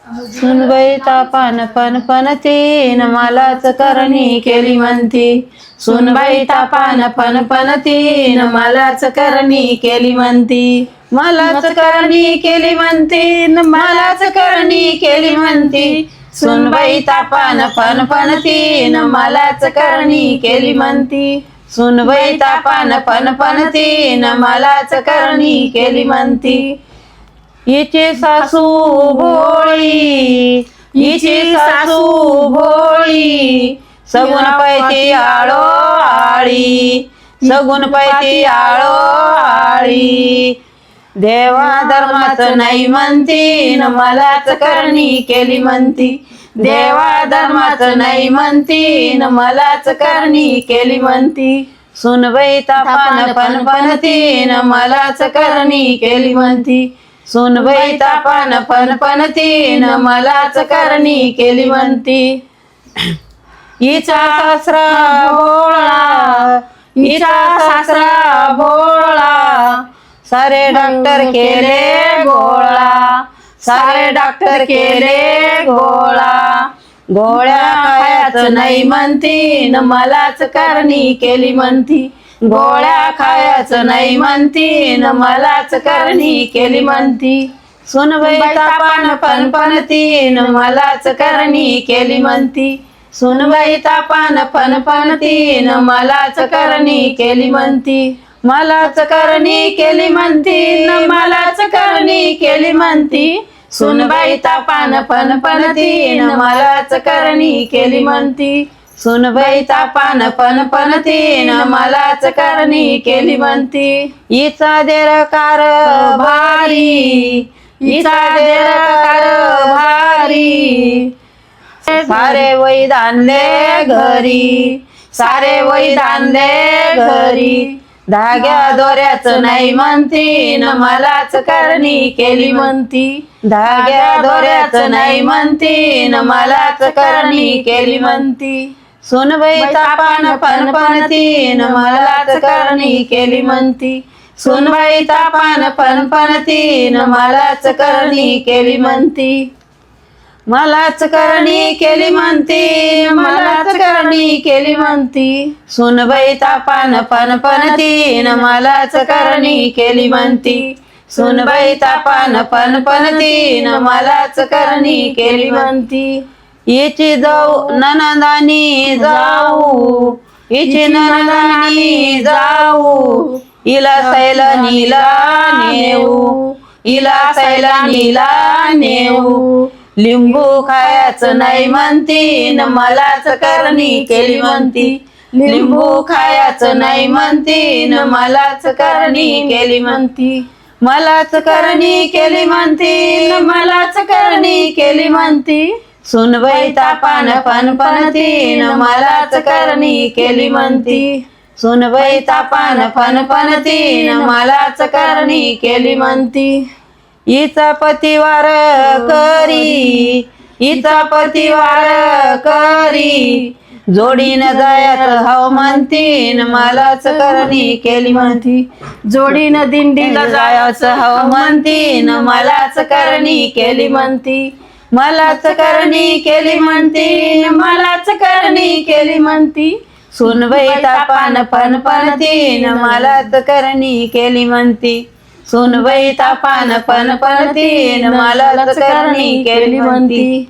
सुनबाई तापान फणफणतीन मलाच करणी केली म्हणती. सुनबाई तापान फणफणतीन मलाच करणी केली म्हणती. मलाच करणी केली म्हणती मलाच करणी केली म्हणती. सुनबाई तापान फणफणतीन मलाच करणी केली म्हणती. सुनबाई तापान फणफणतीन मलाच करणी केली म्हणती. हिची सासू भोळी हिची सासू भोळी सगुन पैती आळो आळी सगुन पैती आळो आळी. देवा धर्माचं नाही म्हणती न मलाच करणी केली म्हणती. देवा धर्माचं नाही म्हणती न मलाच करणी केली म्हणती. सुनबाई तापान फणफणतीन मलाच करणी केली म्हणती. सुनबाई तापान फणफणतीन मलाच करणी केली म्हणती. हिचा सासरा भोळा हिचा सासरा भोळा सारे डॉक्टर केले गोळा सारे डॉक्टर केले गोळा. गोळ्या खायचं नाही म्हणती न मलाच करणी केली म्हणती. गोळ्या खायचं नाही म्हणती न मलाच करणी केली म्हणती. सुनबाई तापान फणफणतीन मलाच करणी केली म्हणती. सुनबाई तापान फणफणतीन मलाच करणी केली म्हणती. मलाच करणी केली म्हणती न मलाच करणी केली म्हणती. सुनबाई तापान फणफणतीन मलाच करणी केली म्हणती. सुनबाई तापान फणफणतीन मलाच करणी केली म्हणती. हिचा देरकार भारी हिचा देरकार भारी सारे वैद आणले घरी सारे वैद आणले घरी. धाग्या दोऱ्याचं नाही म्हणती न मलाच करणी केली म्हणती. धाग्या दोऱ्याचं नाही म्हणती न मलाच करणी केली म्हणती. सुनबाई तापान फणफणतीन मलाच करणी केली म्हणती. सुनबाई तापान फणफणतीन मलाच करणी केली म्हणती. मलाच करणी केली म्हणती मलाच करणी केली म्हणती. सुनबाई तापान फणफणतीन मलाच करणी केली म्हणती. सुनबाई तापान फणफणतीन मलाच करणी केली म्हणती. हिची जाऊ ननंदानी जाऊ हिची ननंदानी जाऊ हिला सैलानीला नेऊ हिला सैलानीला नेऊ. लिंबू खायचं नाही म्हणती न मलाच करणी केली म्हणती. लिंबू खायचं नाही म्हणती न मलाच करणी केली म्हणती. मलाच करणी केली म्हणती न मलाच करणी केली म्हणती. सुनबाई तापान फणफणतीन मलाच करणी केली म्हणती. सुनबाई तापान फणफणतीन मलाच करणी केली म्हणती. हिचा पतिवार करी हिचा पतिवार करी जोडीनं जायचं हव म्हणतीन मलाच करणी केली म्हणती. जोडीनं दिंडीला जायचं हव म्हणतीन मलाच करणी केली म्हणती. मलाच करणी केली म्हणती मलाच करणी केली म्हणती. सुनबाई तापान फणफणतीन मलाच करणी केली म्हणती. सुनबाई तापान फणफणतीन मलाच करणी केली म्हणती.